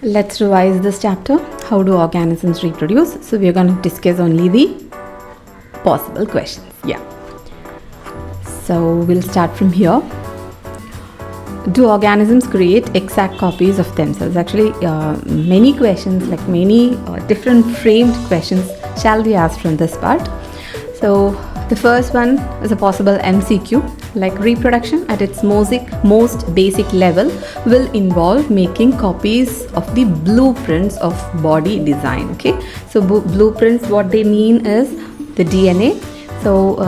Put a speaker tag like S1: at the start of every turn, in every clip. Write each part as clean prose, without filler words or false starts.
S1: Let's revise this chapter. How do organisms reproduce? So we are going to discuss only the possible questions. Yeah. So we'll start from here. Do organisms create exact copies of themselves? Actually, many questions, like many different framed questions shall be asked from this part. So the first one is a possible MCQ, like reproduction at its most basic level will involve making copies of the blueprints of body design. Okay, so blueprints, what they mean is the DNA. So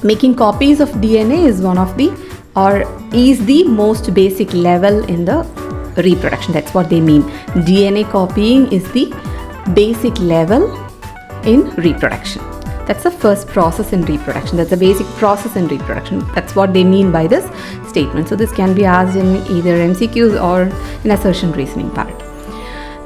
S1: making copies of DNA is one of the, or is the most basic level in the reproduction. That's what they mean. DNA copying is the basic level in reproduction. That's the first process in reproduction. That's the basic process in reproduction. That's what they mean by this statement. So this can be asked in either MCQs or in assertion reasoning part.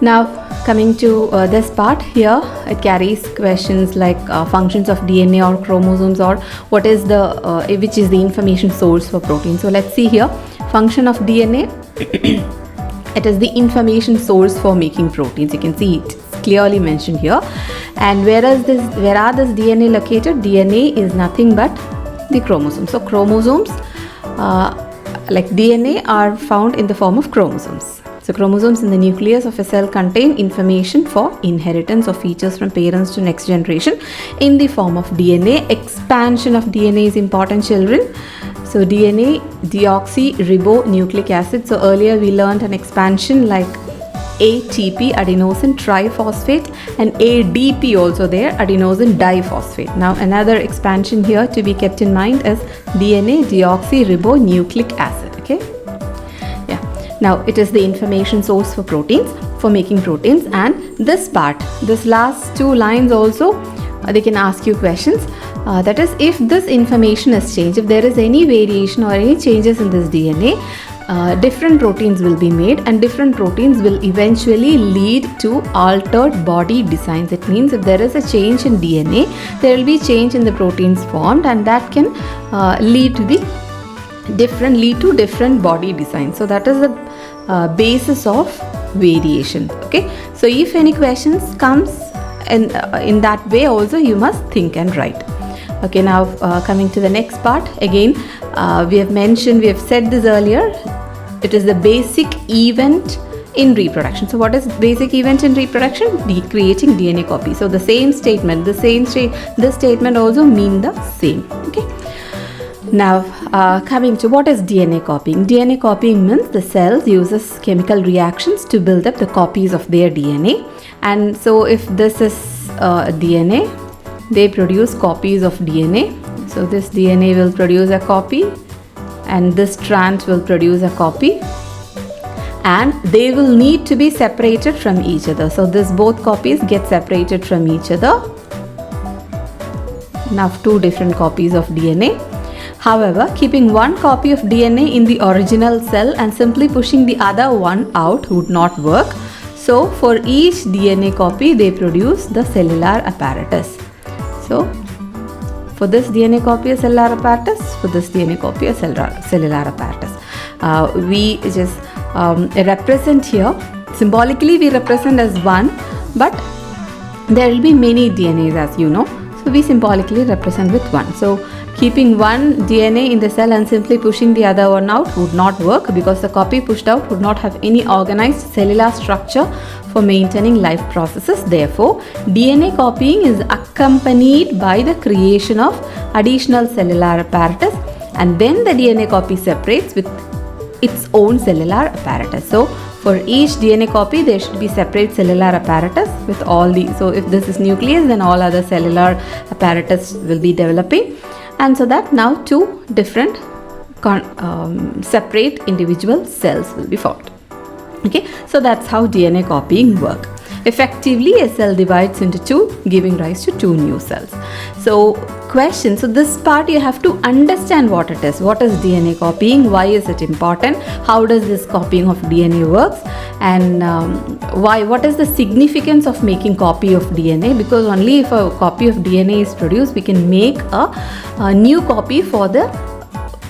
S1: Now coming to this part here, it carries questions like functions of DNA or chromosomes, or what is the which is the information source for protein. So let's see here, function of DNA. It is the information source for making proteins. You can see it clearly mentioned here. And where are this DNA located? DNA is nothing but the chromosomes. So chromosomes, like DNA, are found in the form of chromosomes. So chromosomes in the nucleus of a cell contain information for inheritance of features from parents to next generation in the form of DNA. Expansion of DNA is important, children. So DNA, deoxyribonucleic acid. So earlier we learned an expansion like ATP, adenosine triphosphate, and ADP also there, adenosine diphosphate. Now another expansion here to be kept in mind is DNA, deoxyribonucleic acid. Okay. Yeah. Now it is the information source for proteins, for making proteins. And this part, this last two lines also, they can ask you questions. That is, if this information is changed, if there is any variation or any changes in this DNA, different proteins will be made, and different proteins will eventually lead to altered body designs. It means if there is a change in DNA, there will be change in the proteins formed, and that can lead to different body designs. So that is the basis of variation. Okay, so if any questions comes in that way also, you must think and write. Okay, now coming to the next part, again we have said this earlier, it is the basic event in reproduction. So what is basic event in reproduction? Creating DNA copy. So the same statement, this statement also mean the same. Okay. Now coming to what is DNA copying. DNA copying means the cells uses chemical reactions to build up the copies of their DNA. And so if this is DNA, they produce copies of DNA. So this DNA will produce a copy, and this strand will produce a copy, and they will need to be separated from each other. So this both copies get separated from each other. Now two different copies of DNA. However, keeping one copy of DNA in the original cell and simply pushing the other one out would not work. So for each DNA copy, they produce the cellular apparatus. So for this DNA copy a cellular apparatus, for this DNA copy a cellular apparatus. We just represent here, symbolically we represent as one, but there will be many DNAs, as you know. So we symbolically represent with one. So keeping one DNA in the cell and simply pushing the other one out would not work, because the copy pushed out would not have any organized cellular structure for maintaining life processes. Therefore, DNA copying is accompanied by the creation of additional cellular apparatus, and then the DNA copy separates with its own cellular apparatus. So for each DNA copy, there should be separate cellular apparatus with all the, so if this is nucleus, then all other cellular apparatus will be developing. And so that now two different separate individual cells will be formed. Okay, so that's how DNA copying works. Effectively, a cell divides into two, giving rise to two new cells. So question, so this part you have to understand what it is. What is DNA copying? Why is it important? How does this copying of DNA works? And what is the significance of making copy of DNA? Because only if a copy of DNA is produced, we can make a new copy for the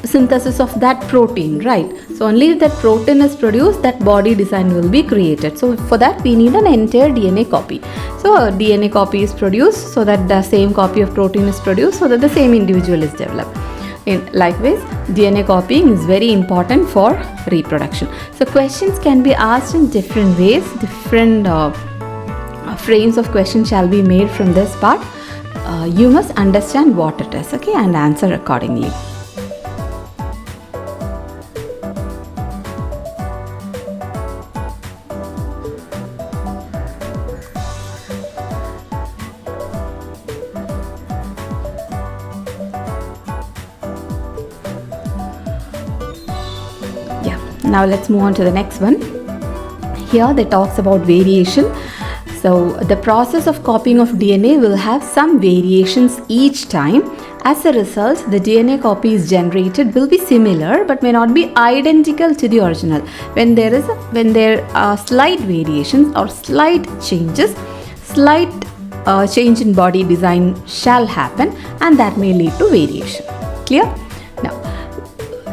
S1: synthesis of that protein, right? So only if that protein is produced, that body design will be created. So for that we need an entire DNA copy. So a DNA copy is produced so that the same copy of protein is produced so that the same individual is developed. Likewise, DNA copying is very important for reproduction. So questions can be asked in different ways. Different frames of questions shall be made from this part. You must understand what it is, okay, and answer accordingly. Now let's move on to the next one. Here they talks about variation. So the process of copying of DNA will have some variations each time. As a result, the DNA copies generated will be similar but may not be identical to the original. When there are slight variations or slight changes, slight change in body design shall happen, and that may lead to variation. Clear?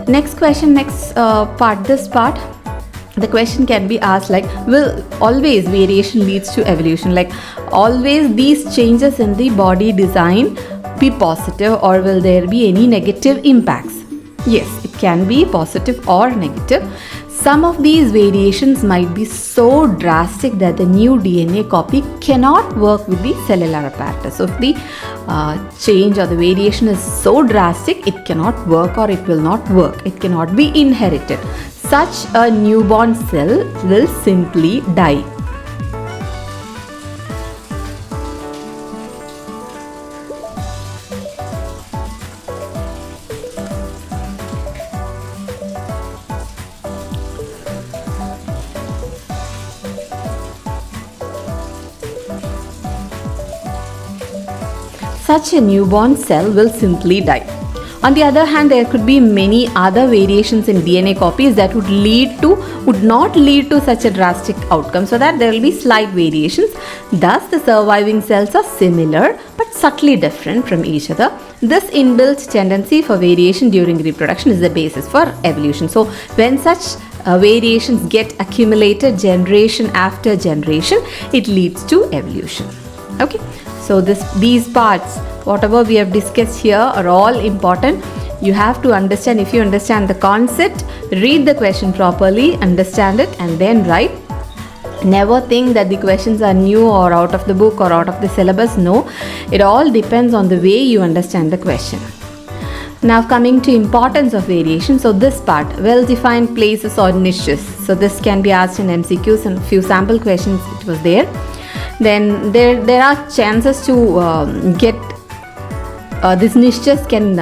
S1: Next question, this part, the question can be asked like, will always variation leads to evolution? Like, always these changes in the body design be positive, or will there be any negative impacts? Yes, it can be positive or negative. Some of these variations might be so drastic that the new DNA copy cannot work with the cellular apparatus. So if the change or the variation is so drastic, it cannot work or it will not work. It cannot be inherited. Such a newborn cell will simply die. Such a newborn cell will simply die. On the other hand, there could be many other variations in DNA copies that would not lead to such a drastic outcome, so that there will be slight variations. Thus, the surviving cells are similar but subtly different from each other. This inbuilt tendency for variation during reproduction is the basis for evolution. So, when such variations get accumulated generation after generation, it leads to evolution. Okay. So these parts, whatever we have discussed here, are all important. You have to understand. If you understand the concept, read the question properly, understand it, and then write. Never think that the questions are new or out of the book or out of the syllabus. No, it all depends on the way you understand the question. Now coming to importance of variation. So this part, well-defined places or niches. So this can be asked in MCQs, and few sample questions it was there. Then there are chances to get these niches can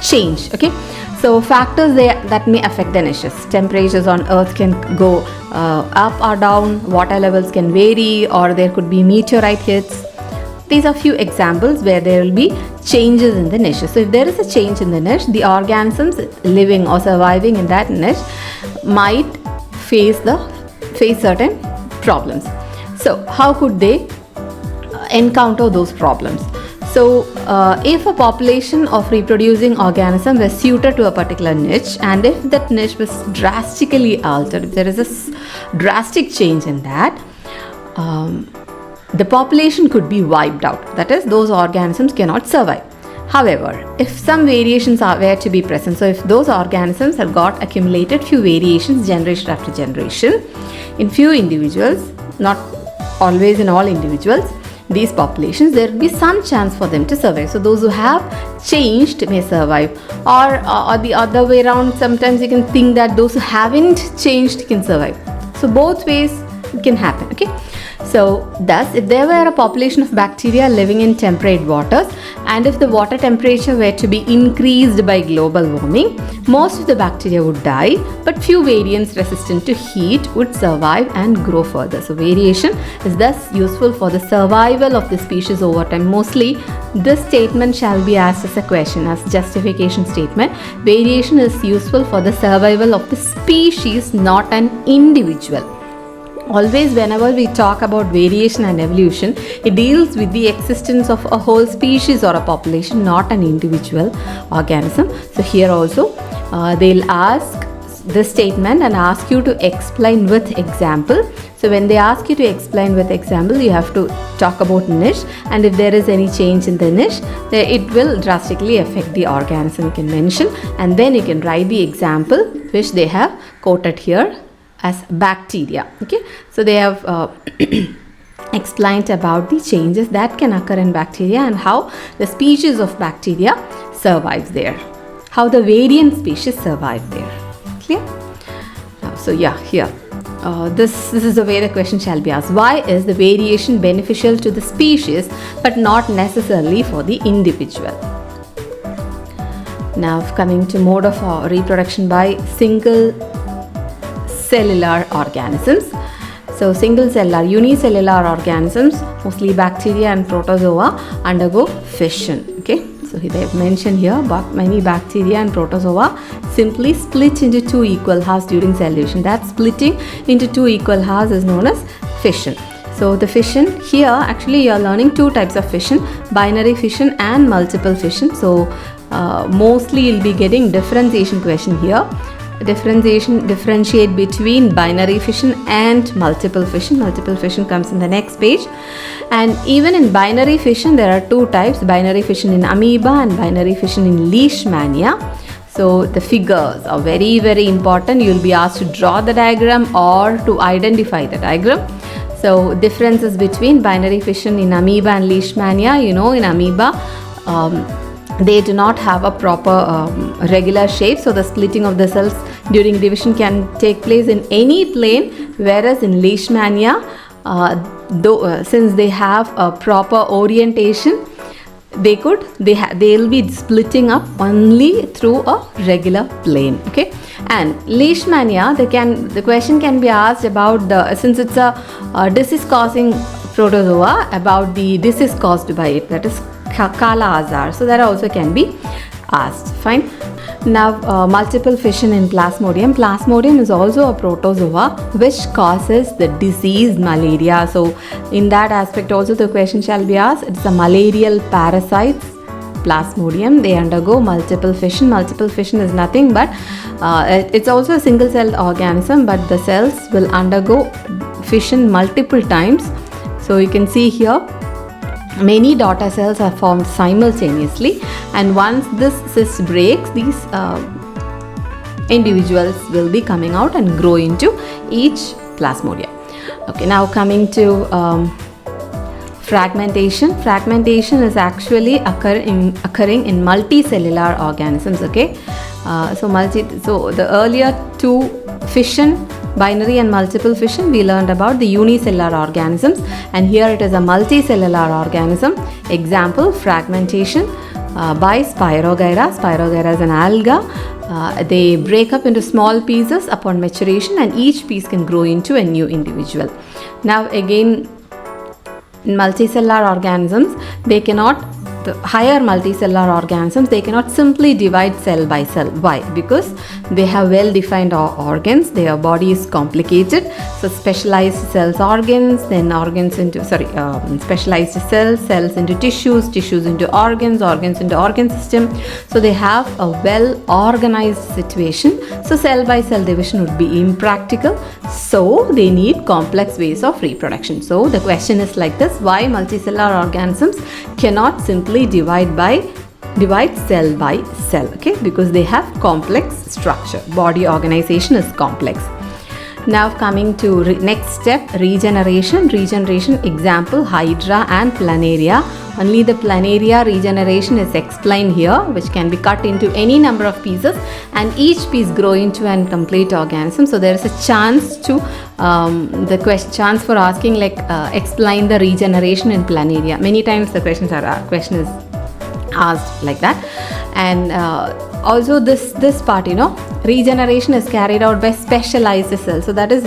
S1: change. Okay, so factors that may affect the niches. Temperatures on Earth can go up or down. Water levels can vary, or there could be meteorite hits. These are few examples where there will be changes in the niche. So if there is a change in the niche, the organisms living or surviving in that niche might face certain problems. So how could they encounter those problems? So if a population of reproducing organism was suited to a particular niche, and if that niche was drastically altered, if there is a drastic change in that, the population could be wiped out. That is, those organisms cannot survive. However, if some variations were to be present, so if those organisms have got accumulated few variations generation after generation in few individuals, not always in all individuals, these populations, there will be some chance for them to survive. So those who have changed may survive, or the other way around. Sometimes you can think that those who haven't changed can survive. So both ways it can happen. Okay. So thus, if there were a population of bacteria living in temperate waters, and if the water temperature were to be increased by global warming, most of the bacteria would die, but few variants resistant to heat would survive and grow further. So variation is thus useful for the survival of the species over time. Mostly this statement shall be asked as a question, as justification statement. Variation is useful for the survival of the species, not an individual. always whenever we talk about variation and evolution, it deals with the existence of a whole species or a population, not an individual organism. So here also they'll ask this statement and ask you to explain with example. So when they ask you to explain with example, you have to talk about niche, and if there is any change in the niche, it will drastically affect the organism you can mention, and then you can write the example which they have quoted here as bacteria. Okay, so they have explained about the changes that can occur in bacteria and how the species of bacteria survives there, how the variant species survive there. Clear? So yeah, here this is the way the question shall be asked. Why is the variation beneficial to the species but not necessarily for the individual? Now coming to mode of reproduction by single cellular organisms. So single cellular, unicellular organisms, mostly bacteria and protozoa, undergo fission. Okay, so they have mentioned here, but many bacteria and protozoa simply split into two equal halves during cell division. That splitting into two equal halves is known as fission. So the fission here, actually you are learning two types of fission, binary fission and multiple fission. So mostly you'll be getting differentiation question here. Differentiate between binary fission and multiple fission. Multiple fission comes in the next page. And even in binary fission there are two types, binary fission in amoeba and binary fission in leishmania. So the figures are very, very important. You will be asked to draw the diagram or to identify the diagram. So differences between binary fission in amoeba and leishmania, you know, in amoeba they do not have a proper regular shape, so the splitting of the cells during division can take place in any plane, whereas in leishmania, since they have a proper orientation, they'll be splitting up only through a regular plane. Okay, and leishmania, the question can be asked about since it's a disease causing protozoa, about the disease caused by it, that is Kala Azar. So that also can be asked. Fine. Now multiple fission in Plasmodium. Plasmodium is also a protozoa which causes the disease malaria. So in that aspect also the question shall be asked. It's a malarial parasites, Plasmodium. They undergo multiple fission. Multiple fission is nothing but it's also a single cell organism, but the cells will undergo fission multiple times. So you can see here many daughter cells are formed simultaneously, and once this cyst breaks, these individuals will be coming out and grow into each plasmodium. Okay, now coming to fragmentation. Fragmentation is actually occurring in multicellular organisms. Okay, so the earlier two, fission, binary and multiple fission, we learned about the unicellular organisms, and here it is a multicellular organism. Example, fragmentation by Spirogyra. Spirogyra is an alga. They break up into small pieces upon maturation, and each piece can grow into a new individual. Now again, in multicellular organisms, the higher multicellular organisms, they cannot simply divide cell by cell. Why? Because they have well-defined organs. Their body is complicated. So specialized cells, organs, then organs into specialized cells into tissues into organs into organ system. So they have a well-organized situation. So cell by cell division would be impractical. So they need complex ways of reproduction. So the question is like this: why multicellular organisms cannot simply divide cell by cell? Okay, because they have complex structure. Body organization is complex. Now coming to next step, regeneration. Example, Hydra and Planaria. Only the Planaria regeneration is explained here, which can be cut into any number of pieces and each piece grow into an complete organism. So there is a chance to chance for asking like explain the regeneration in Planaria. Many times the question is asked like that. And also this part, regeneration is carried out by specialized cells. So that is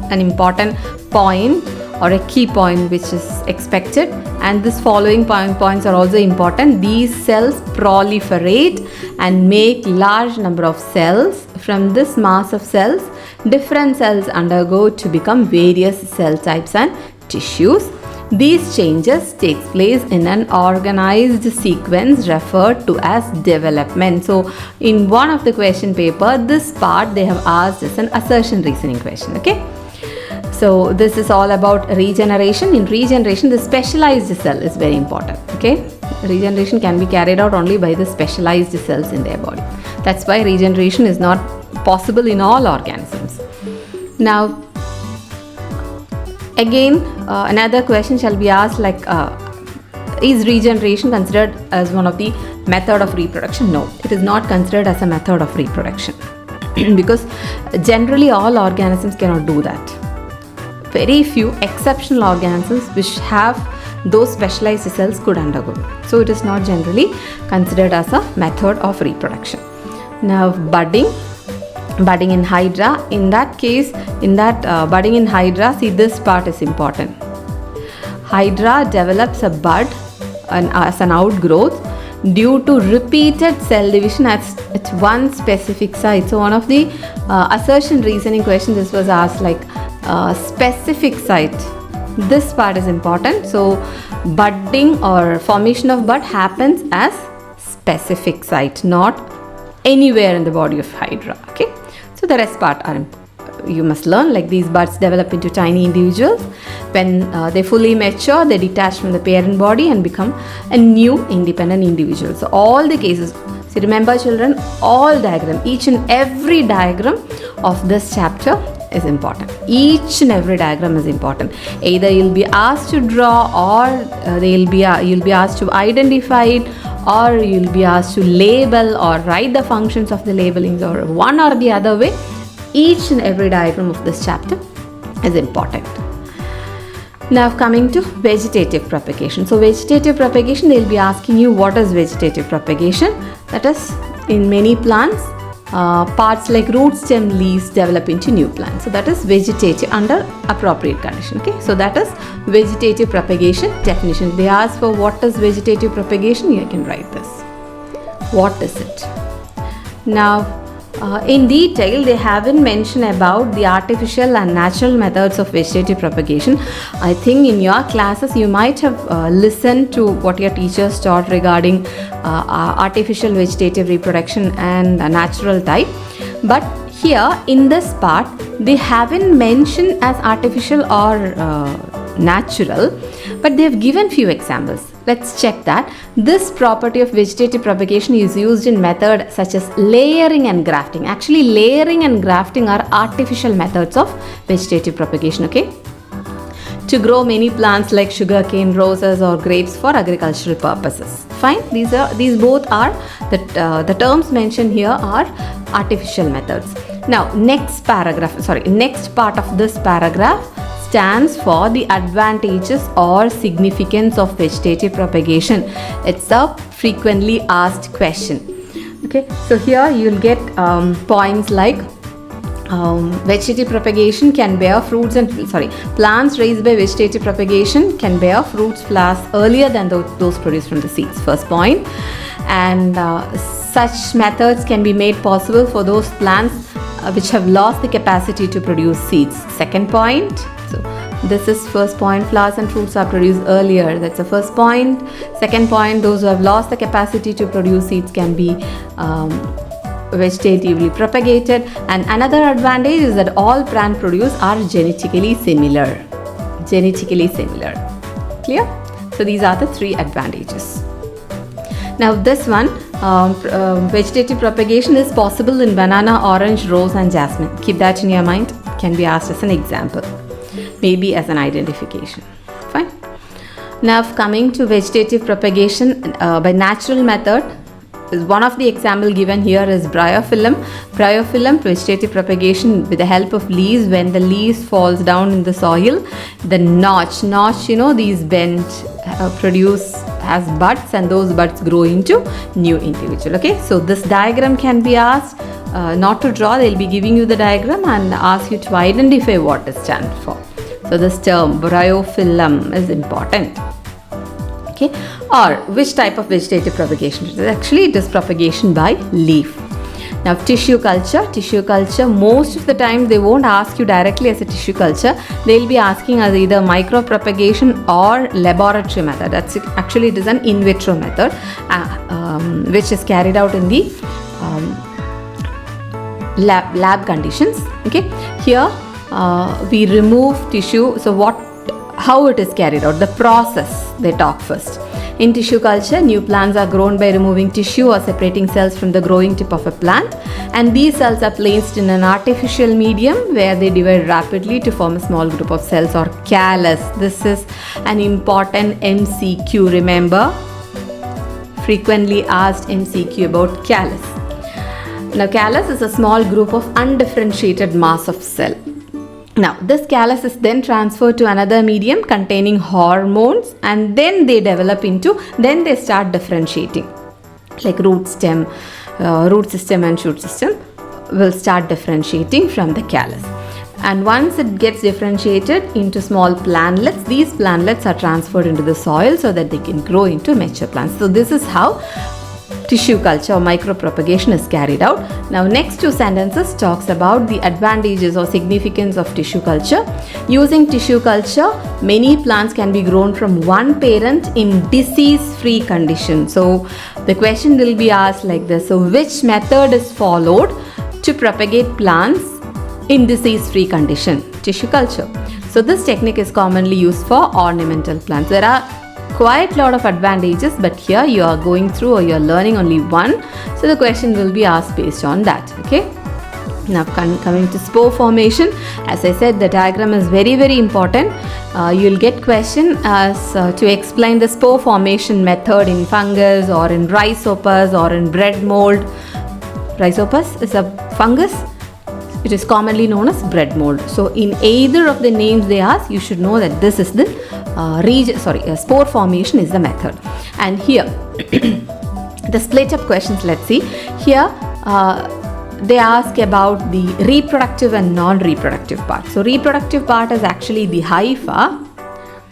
S1: an important point or a key point which is expected, and this following points are also important. These cells proliferate and make large number of cells. From this mass of cells, different cells undergo to become various cell types and tissues. These changes take place in an organized sequence referred to as development. So in one of the question paper, this part they have asked as an assertion reasoning question. Okay. So this is all about regeneration. In regeneration, the specialized cell is very important. Okay. Regeneration can be carried out only by the specialized cells in their body. That's why regeneration is not possible in all organisms. Now, again, another question shall be asked like, is regeneration considered as one of the method of reproduction? No, it is not considered as a method of reproduction because generally all organisms cannot do that. Very few exceptional organisms which have those specialized cells could undergo. So it is not generally considered as a method of reproduction. Now, budding in hydra, in that case, budding in hydra, see, this part is important. Hydra develops a bud as an outgrowth due to repeated cell division at one specific site. So one of the assertion reasoning questions, this was asked like specific site. This part is important. So budding or formation of bud happens as specific site, not anywhere in the body of hydra. Okay. So the rest part are you must learn, like these buds develop into tiny individuals. When they fully mature, they detach from the parent body and become a new independent individual. So all the cases, see, remember children, all diagram, each and every diagram of this chapter is important. Each and every diagram is important. Either you'll be asked to draw, or you'll be asked to identify it, or you'll be asked to label or write the functions of the labelings, or one or the other way. Each and every diagram of this chapter is important. Now coming to vegetative propagation. So vegetative propagation, they'll be asking you what is vegetative propagation. That is, in many plants, parts like root, stem, leaves develop into new plants. So that is vegetative under appropriate condition. Okay, so that is vegetative propagation definition. They ask for what is vegetative propagation, you can write this. What is it? Now in detail, they haven't mentioned about the artificial and natural methods of vegetative propagation. I think in your classes you might have listened to what your teachers taught regarding artificial vegetative reproduction and natural type. But here in this part, they haven't mentioned as artificial or natural, but they have given few examples. Let's check that. This property of vegetative propagation is used in methods such as layering and grafting. Actually, layering and grafting are artificial methods of vegetative propagation, okay? To grow many plants like sugarcane, roses or grapes for agricultural purposes. Fine, these both are the terms mentioned here are artificial methods. Now, next part of this paragraph stands for the advantages or significance of vegetative propagation. It's a frequently asked question. Okay, so here you'll get points like vegetative propagation can bear fruits and plants raised by vegetative propagation can bear fruits, flowers earlier than those produced from the seeds. First point. And such methods can be made possible for those plants which have lost the capacity to produce seeds. Second point. So this is first point, flowers and fruits are produced earlier. That's the first point. Second point, those who have lost the capacity to produce seeds can be vegetatively propagated. And another advantage is that all plant produce are genetically similar. Clear? So these are the three advantages. Now this one, vegetative propagation is possible in banana, orange, rose and jasmine. Keep that in your mind. Can be asked as an example, maybe as an identification. Fine. Now coming to vegetative propagation by natural method, one of the example given here is bryophyllum. Bryophyllum vegetative propagation with the help of leaves. When the leaves falls down in the soil, the notch, these bend produce as buds, and those buds grow into new individual. Okay, so this diagram can be asked not to draw. They'll be giving you the diagram and ask you to identify what it stands for. So this term bryophyllum is important. Okay, or which type of vegetative propagation it is? Actually, it is propagation by leaf. Now tissue culture, most of the time they won't ask you directly as a tissue culture. They'll be asking as either micropropagation or laboratory method. That's actually, it is an in vitro method which is carried out in the lab conditions. Okay, here we remove tissue. So how it is carried out, the process they talk first. In tissue culture, new plants are grown by removing tissue or separating cells from the growing tip of a plant, and these cells are placed in an artificial medium where they divide rapidly to form a small group of cells or callus. This is an important MCQ, remember, frequently asked MCQ about callus. Now callus is a small group of undifferentiated mass of cell. Now this callus is then transferred to another medium containing hormones, and then they start differentiating, like root system and shoot system will start differentiating from the callus. And once it gets differentiated into small plantlets, these plantlets are transferred into the soil so that they can grow into mature plants. So this is how tissue culture or micropropagation is carried out. Now next two sentences talks about the advantages or significance of tissue culture. Using tissue culture, many plants can be grown from one parent in disease-free condition. So the question will be asked like this. So which method is followed to propagate plants in disease-free condition? Tissue culture. So this technique is commonly used for ornamental plants. There are quite a lot of advantages, but here you are going through or you are learning only one, so the question will be asked based on that. Okay, now coming to spore formation, as I said, the diagram is very, very important. You'll get question as to explain the spore formation method in fungus or in rhizopus or in bread mold. Rhizopus is a fungus. It is commonly known as bread mold. So in either of the names they ask, you should know that this is the spore formation is the method. And here the split up questions, let's see. Here they ask about the reproductive and non-reproductive part. So reproductive part is actually the hypha.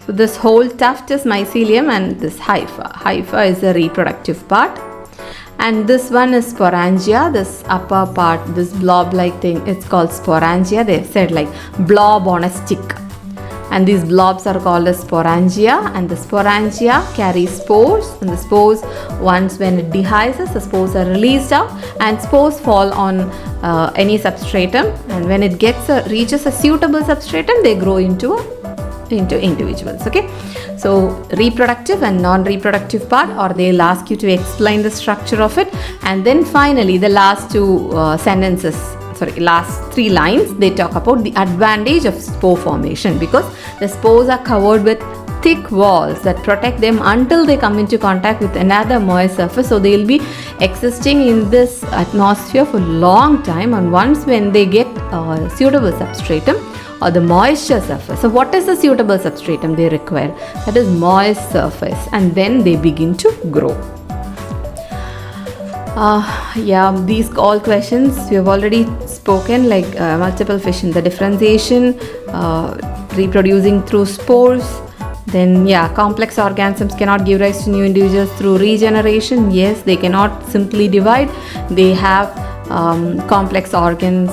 S1: So this whole tuft is mycelium and this hypha. Hypha is the reproductive part. And this one is sporangia, this upper part, this blob-like thing, it's called sporangia. They've said like blob on a stick. And these blobs are called as sporangia, and the sporangia carry spores, and the spores, once when it dehisces, the spores are released out, and spores fall on any substratum, and when it reaches a suitable substratum, they grow into individuals. Okay, so reproductive and non-reproductive part, or they'll ask you to explain the structure of it. And then finally the last last three lines, they talk about the advantage of spore formation, because the spores are covered with thick walls that protect them until they come into contact with another moist surface. So they'll be existing in this atmosphere for a long time, and once when they get a suitable substratum or the moisture surface. So what is the suitable substratum they require? That is moist surface, and then they begin to grow. These all questions we have already spoken, like multiple fission, the differentiation, reproducing through spores. Then complex organisms cannot give rise to new individuals through regeneration. Yes, they cannot simply divide. They have complex organ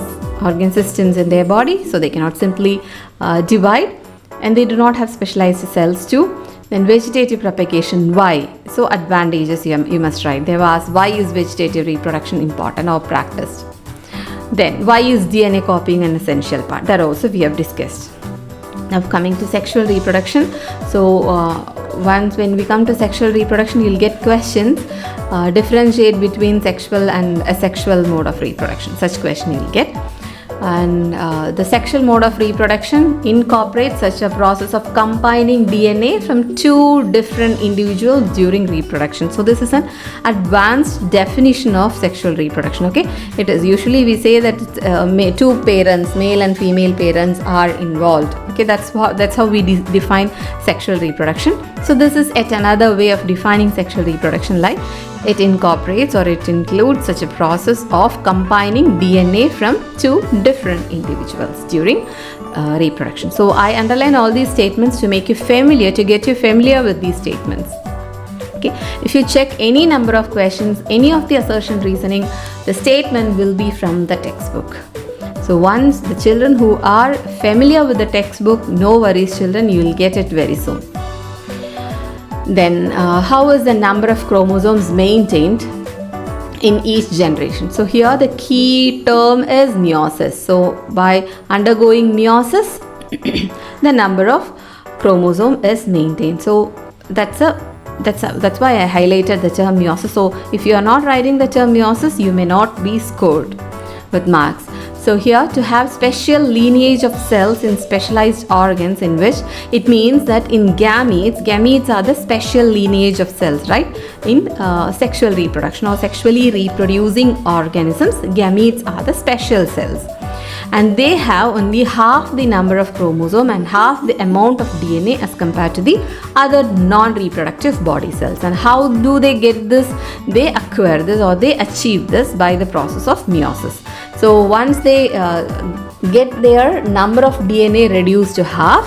S1: systems in their body, so they cannot simply divide, and they do not have specialized cells too. Then vegetative propagation, why? So advantages you must write. They have asked, why is vegetative reproduction important or practiced? Then why is DNA copying an essential part? That also we have discussed. Now coming to sexual reproduction. So once when we come to sexual reproduction, you'll get questions, differentiate between sexual and asexual mode of reproduction. Such question you'll get. And the sexual mode of reproduction incorporates such a process of combining DNA from two different individuals during reproduction. So this is an advanced definition of sexual reproduction. Okay, it is usually we say that two parents, male and female parents, are involved. Okay, that's how we define sexual reproduction. So this is yet another way of defining sexual reproduction, like it incorporates or it includes such a process of combining DNA from two different individuals during reproduction. So I underline all these statements to make you familiar, to get you familiar with these statements. Okay, if you check any number of questions, any of the assertion reasoning the statement will be from the textbook. So once the children who are familiar with the textbook, no worries children, you will get it very soon. Then how is the number of chromosomes maintained in each generation? So here the key term is meiosis. So by undergoing meiosis, the number of chromosome is maintained. So that's why I highlighted the term meiosis. So if you are not writing the term meiosis, you may not be scored with marks. So here, to have special lineage of cells in specialized organs, in which it means that in gametes are the special lineage of cells, right? In sexual reproduction or sexually reproducing organisms, gametes are the special cells. And they have only half the number of chromosome and half the amount of DNA as compared to the other non-reproductive body cells. And how do they get this? They acquire this, or they achieve this by the process of meiosis. So once they get their number of DNA reduced to half,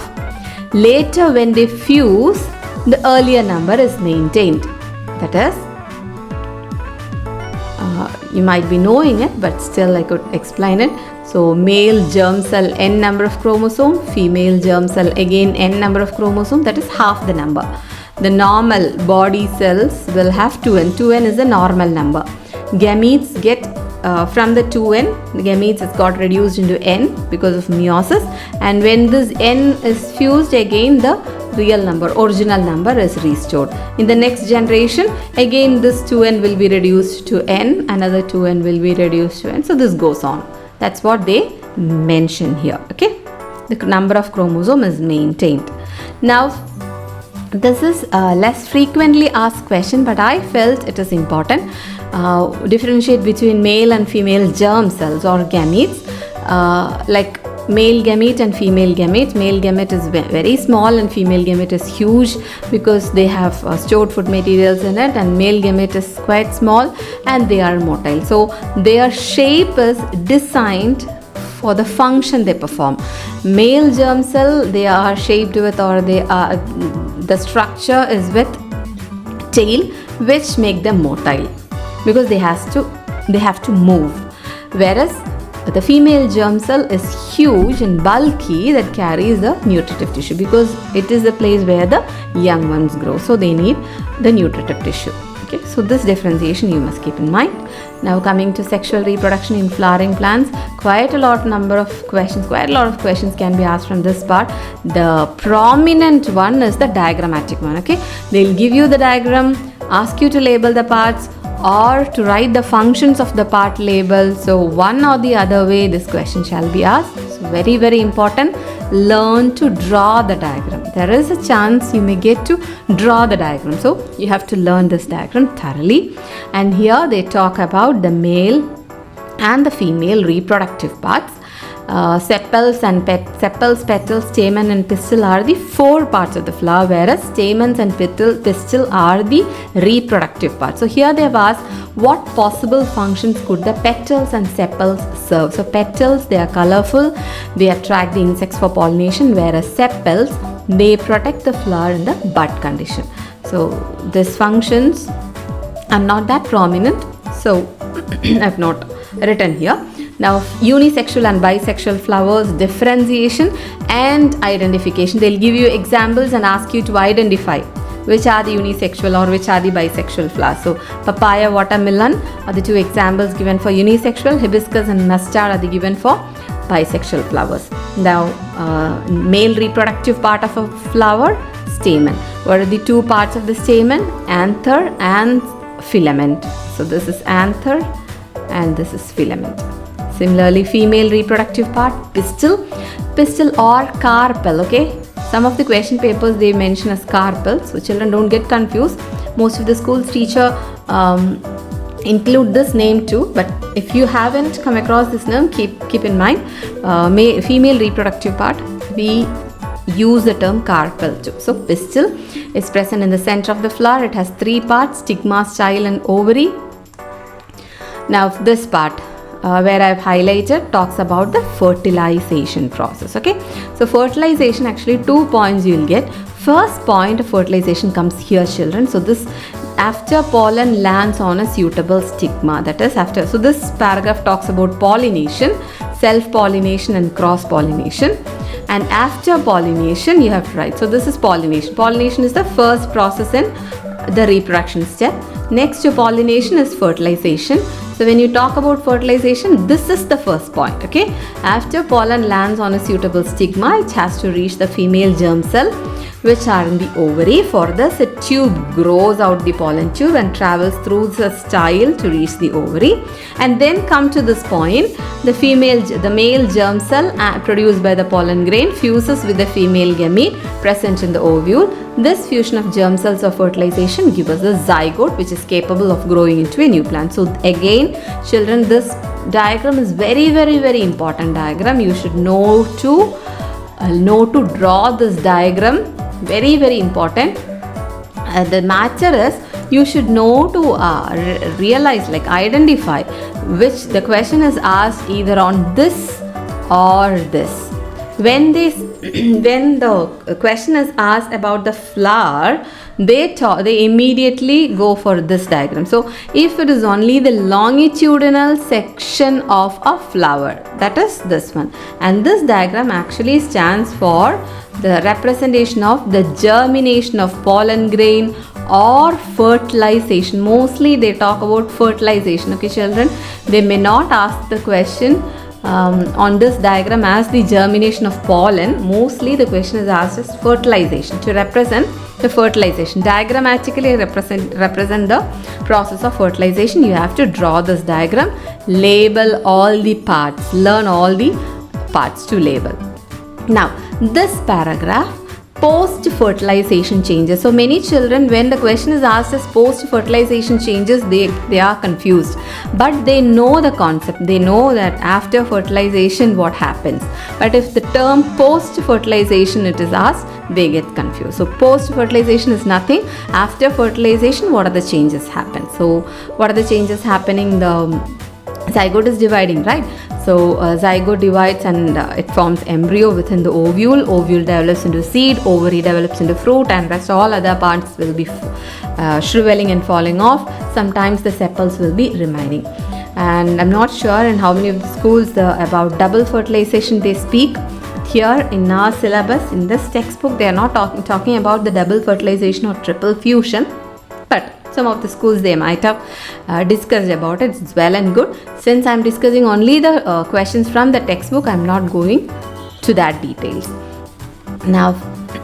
S1: later when they fuse, the earlier number is maintained. That is, you might be knowing it, but still I could explain it. So male germ cell n number of chromosome, female germ cell again n number of chromosome, that is half the number. The normal body cells will have 2n. 2n is the normal number. Gametes get from the 2n, the gametes has got reduced into n because of meiosis, and when this n is fused again, the real number, original number is restored. In the next generation, again this 2n will be reduced to n, another 2n will be reduced to n, so this goes on. That's what they mention here, okay? The number of chromosome is maintained. Now, this is a less frequently asked question, but I felt it is important. Differentiate between male and female germ cells or gametes, like male gamete and female gamete. Male gamete is very small and female gamete is huge because they have stored food materials in it, and male gamete is quite small and they are motile. So their shape is designed for the function they perform. Male germ cell, they are shaped with, or they are, the structure is with tail, which make them motile because they have to move, whereas the female germ cell is huge and bulky, that carries the nutritive tissue because it is the place where the young ones grow, so they need the nutritive tissue. Okay, so this differentiation you must keep in mind. Now coming to sexual reproduction in flowering plants, quite a lot of questions can be asked from this part. The prominent one is the diagrammatic one. Okay, they'll give you the diagram, ask you to label the parts or to write the functions of the part label. So one or the other way this question shall be asked. So very, very important. Learn to draw the diagram. There is a chance you may get to draw the diagram. So you have to learn this diagram thoroughly. And here they talk about the male and the female reproductive parts. Sepals, petals, stamen and pistil are the four parts of the flower, whereas stamens and pistil are the reproductive parts. So here they have asked what possible functions could the petals and sepals serve. So petals, they are colorful, they attract the insects for pollination, whereas sepals, they protect the flower in the bud condition. So these functions are not that prominent, so I have not written here. Now unisexual and bisexual flowers, differentiation and identification. They'll give you examples and ask you to identify which are the unisexual or which are the bisexual flowers. So papaya, watermelon are the two examples given for unisexual. Hibiscus and mustard are the given for bisexual flowers. Now male reproductive part of a flower, stamen. What are the two parts of the stamen? Anther and filament. So this is anther and this is filament. Similarly, female reproductive part, pistil or carpel. Okay, some of the question papers they mention as carpel, so children don't get confused. Most of the schools teacher include this name too, but if you haven't come across this name, keep in mind, female reproductive part, we use the term carpel too. So pistil is present in the center of the flower. It has three parts: stigma, style and ovary. Now this part where I've highlighted talks about the fertilization process. Okay, so fertilization, actually 2 points you'll get. first point of fertilization comes here, children. So this, after pollen lands on a suitable stigma, that is after. So this paragraph talks about pollination, self-pollination and cross-pollination. And after pollination, you have to write. So this is pollination. Pollination is the first process in the reproduction step. Next to pollination is fertilization. So when you talk about fertilization, this is the first point, okay? After pollen lands on a suitable stigma, it has to reach the female germ cell, which are in the ovary. For this, a tube grows out the pollen tube and travels through the style to reach the ovary. And then come to this point, the male germ cell produced by the pollen grain fuses with the female gamete present in the ovule. This fusion of germ cells of fertilization gives us a zygote, which is capable of growing into a new plant. So again, children, this diagram is very, very, very important diagram. You should know to draw this diagram. Very, very important. The matter is, you should know to realize, like identify which the question is asked either on this or this. When the question is asked about the flower, they immediately go for this diagram. So if it is only the longitudinal section of a flower, that is this one, and this diagram actually stands for the representation of the germination of pollen grain or fertilization. Mostly they talk about fertilization, okay children. They may not ask the question on this diagram as the germination of pollen. Mostly the question is asked as fertilization, to represent the fertilization. Diagrammatically represent the process of fertilization. You have to draw this diagram, label all the parts, learn all the parts to label. Now this paragraph, post fertilization changes. So many children, when the question is asked as post fertilization changes, they are confused, but they know the concept. They know that after fertilization what happens, but if the term post fertilization it is asked, they get confused. So post fertilization is nothing. After fertilization, what are the changes happen? So what are the changes happening? The zygote is dividing, right? So zygote divides and it forms embryo within the ovule. Ovule develops into seed, ovary develops into fruit, and rest all other parts will be shriveling and falling off. Sometimes the sepals will be remaining. And I'm not sure in how many of the schools about double fertilization they speak. Here in our syllabus, in this textbook, they are not talking about the double fertilization or triple fusion, but some of the schools they might have discussed about it. It's well and good. Since I'm discussing only the questions from the textbook, I'm not going to that details. Now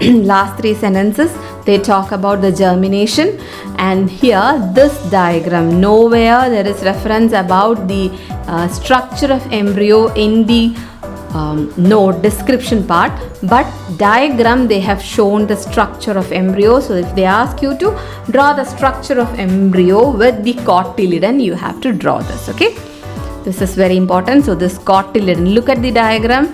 S1: last three sentences, they talk about the germination, and here this diagram, nowhere there is reference about the structure of embryo in the note description part, but diagram they have shown the structure of embryo. So if they ask you to draw the structure of embryo with the cotyledon, you have to draw this, okay? This is very important. So this cotyledon, look at the diagram,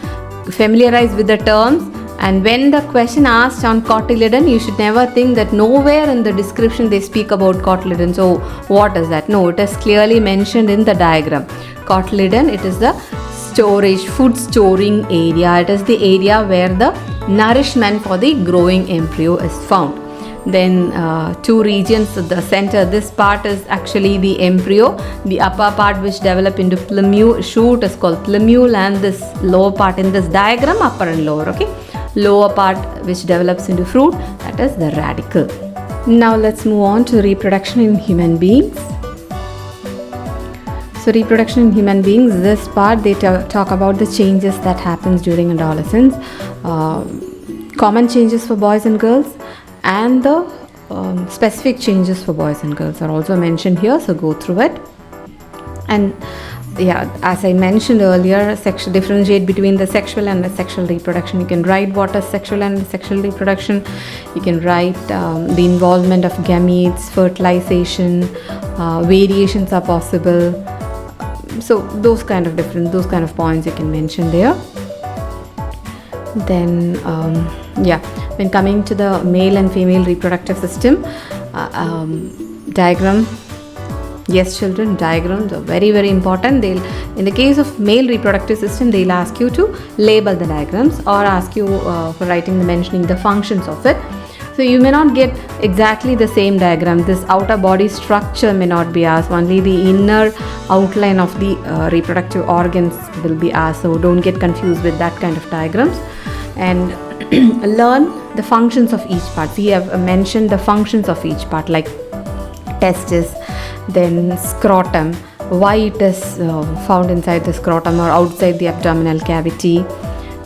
S1: familiarize with the terms, and when the question asked on cotyledon, you should never think that nowhere in the description they speak about cotyledon. So what is that? No, it is clearly mentioned in the diagram. Cotyledon, it is the food storing area. It is the area where the nourishment for the growing embryo is found. Then two regions at the center, this part is actually the embryo. The upper part which develop into plumule shoot is called plumule, and this lower part in this diagram, upper and lower, okay? Lower part which develops into fruit, that is the radicle. Now let's move on to reproduction in human beings. So reproduction in human beings, this part they talk about the changes that happens during adolescence, common changes for boys and girls, and the specific changes for boys and girls are also mentioned here. So go through it. And yeah, as I mentioned earlier, differentiate between the sexual and asexual reproduction. You can write what is sexual and asexual reproduction. You can write the involvement of gametes, fertilization, variations are possible. So those kind of points you can mention there. Then when coming to the male and female reproductive system, diagram. Yes, children, diagrams are very, very important. In the case of male reproductive system, they'll ask you to label the diagrams or ask you for mentioning the functions of it. So you may not get exactly the same diagram. This outer body structure may not be asked, only the inner outline of the reproductive organs will be asked. So don't get confused with that kind of diagrams. And learn the functions of each part. We have mentioned the functions of each part, like testis, then scrotum, why it is found inside the scrotum or outside the abdominal cavity.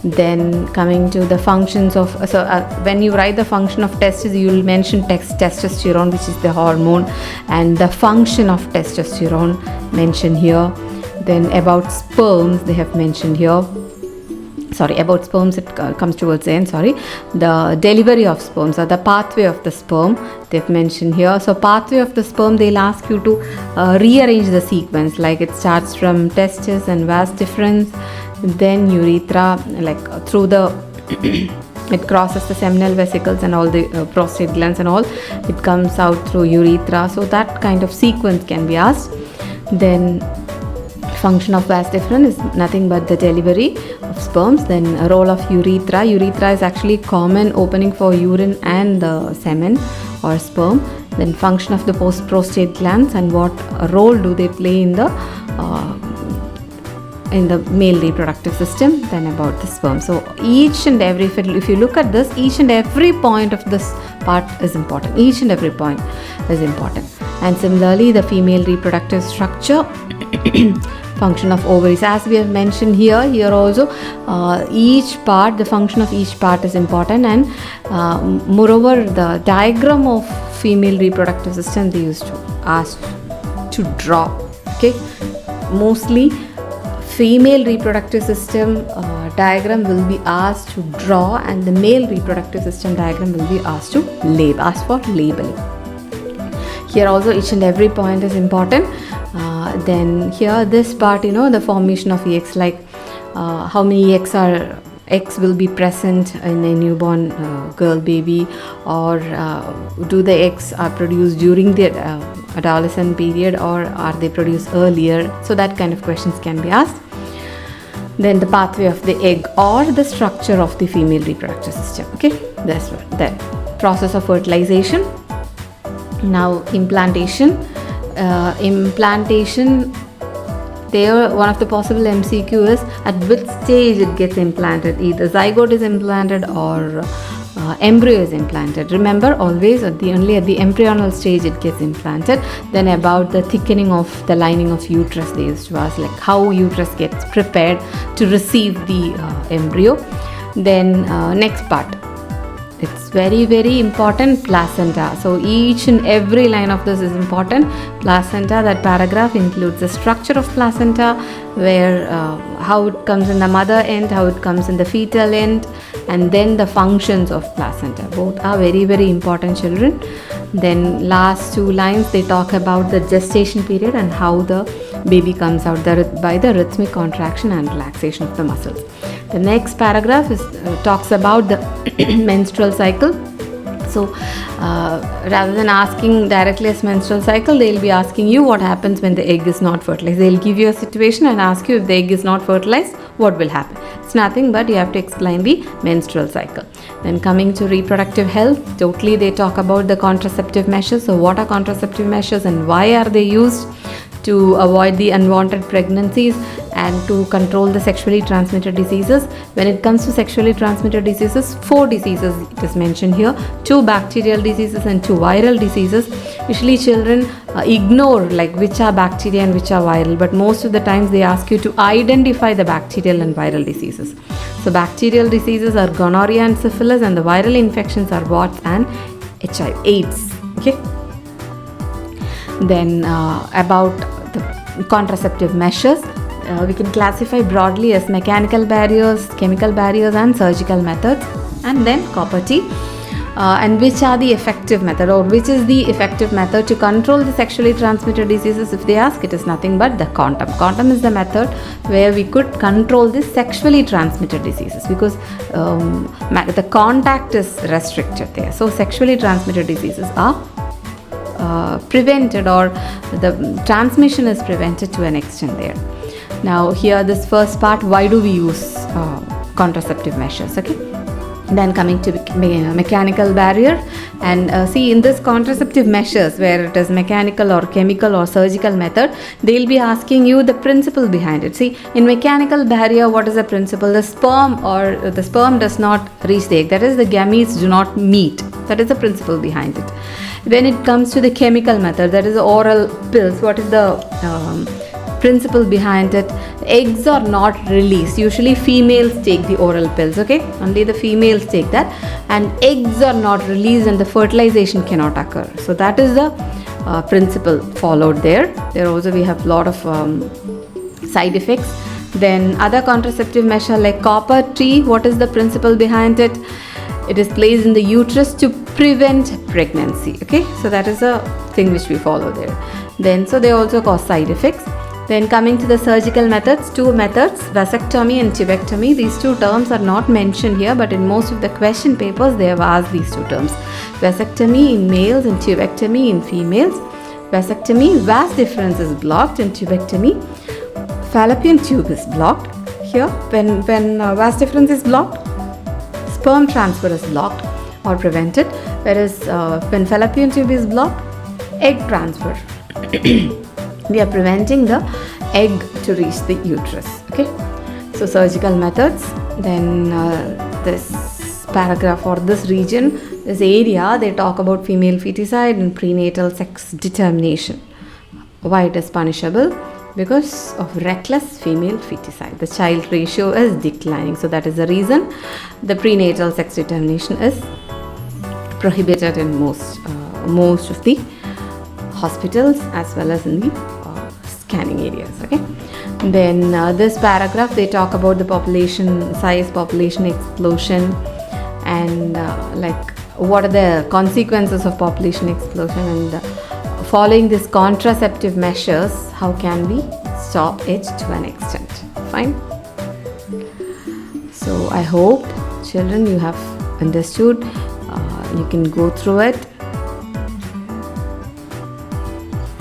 S1: Then coming to the functions of, when you write the function of testis, you will mention testosterone, which is the hormone, and the function of testosterone mentioned here. Then about sperms, they have mentioned here. Sorry, about sperms, it comes towards the end, sorry. The delivery of sperms, or the pathway of the sperm, they've mentioned here. So pathway of the sperm, they'll ask you to rearrange the sequence, like it starts from testis and vas deferens, then urethra, like through the it crosses the seminal vesicles and all the prostate glands and all, it comes out through urethra. So that kind of sequence can be asked. Then function of vas deferens is nothing but the delivery of sperms. Then role of urethra. Urethra is actually common opening for urine and the semen or sperm. Then function of the prostate glands and what role do they play in the male reproductive system. Then about the sperm. So each and every, if you look at this, each and every point of this part is important. Each and every point is important. And similarly, the female reproductive structure, function of ovaries, as we have mentioned here also, each part, the function of each part is important. And moreover, the diagram of female reproductive system, they used to ask to draw. Okay, mostly female reproductive system diagram will be asked to draw, and the male reproductive system diagram will be asked to ask for labeling. Here also each and every point is important. Then here this part, the formation of eggs, like how many eggs will be present in a newborn girl baby, or do the eggs are produced during the adolescent period, or are they produced earlier? So that kind of questions can be asked. Then the pathway of the egg or the structure of the female reproductive system. Okay, that's one. Then process of fertilization. Now implantation. There one of the possible MCQ is at which stage it gets implanted. Either zygote is implanted or embryo is implanted. Remember, always only at the embryonal stage it gets implanted. Then about the thickening of the lining of uterus, they used to ask, like how uterus gets prepared to receive the embryo. Then next part, it's very, very important, placenta. So each and every line of this is important. Placenta, that paragraph includes the structure of placenta, where how it comes in the mother end, how it comes in the fetal end, and then the functions of placenta. Both are very, very important, children. Then last two lines, they talk about the gestation period and how the baby comes out by the rhythmic contraction and relaxation of the muscles. The next paragraph talks about the menstrual cycle. So rather than asking directly as menstrual cycle, they'll be asking you what happens when the egg is not fertilized. They'll give you a situation and ask you, if the egg is not fertilized, what will happen? It's nothing but you have to explain the menstrual cycle. Then coming to reproductive health, totally they talk about the contraceptive measures. So what are contraceptive measures and why are they used? To avoid the unwanted pregnancies and to control the sexually transmitted diseases. When it comes to sexually transmitted diseases, 4 diseases it is mentioned here, 2 bacterial diseases and 2 viral diseases. Usually children ignore like which are bacteria and which are viral, but most of the times they ask you to identify the bacterial and viral diseases. So bacterial diseases are gonorrhea and syphilis, and the viral infections are warts and HIV, AIDS. Okay. Then about the contraceptive measures, we can classify broadly as mechanical barriers, chemical barriers and surgical methods, and then copper T. And which are the effective method, or which is the effective method to control the sexually transmitted diseases? If they ask, it is nothing but the condom. Condom is the method where we could control the sexually transmitted diseases, because the contact is restricted there. So sexually transmitted diseases are prevented, or the transmission is prevented to an extent there. Now here this first part, why do we use contraceptive measures? Okay, Then coming to mechanical barrier, and see, in this contraceptive measures where it is mechanical or chemical or surgical method, they'll be asking you the principle behind it. See, in mechanical barrier, what is the principle? The sperm does not reach the egg, that is, the gametes do not meet. That is the principle behind it. When it comes to the chemical method, that is oral pills, what is the principle behind it? Eggs are not released. Usually females take the oral pills, okay? Only the females take that, and eggs are not released and the fertilization cannot occur. So that is the principle followed there. There also we have a lot of side effects. Then other contraceptive measure like copper T, what is the principle behind it? It is placed in the uterus to prevent pregnancy, okay? So that is a thing which we follow there. Then so they also cause side effects. Then coming to the surgical methods, two methods, vasectomy and tubectomy. These two terms are not mentioned here, but in most of the question papers they have asked these two terms. Vasectomy in males and tubectomy in females. Vasectomy, vas deferens is blocked, and tubectomy, fallopian tube is blocked. Here, when vas deferens is blocked, sperm transfer is blocked or prevented, whereas when fallopian tube is blocked, egg transfer. We are preventing the egg to reach the uterus, okay? So surgical methods. Then this paragraph or this region, this area, they talk about female feticide and prenatal sex determination. Why it is punishable? Because of reckless female feticide. The child ratio is declining, so that is the reason the prenatal sex determination is prohibited in most of the hospitals as well as in the scanning areas, okay? Then this paragraph, they talk about the population size, population explosion, and like what are the consequences of population explosion, and following these contraceptive measures, how can we stop it to an extent? Fine. So I hope, children, you have understood. You can go through it,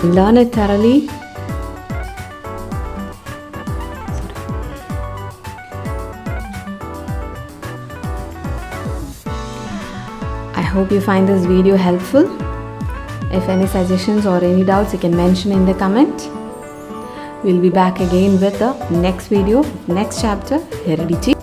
S1: learn it thoroughly. I hope you find this video helpful. If any suggestions or any doubts, you can mention in the comment. We'll be back again with the next video, next chapter, heredity.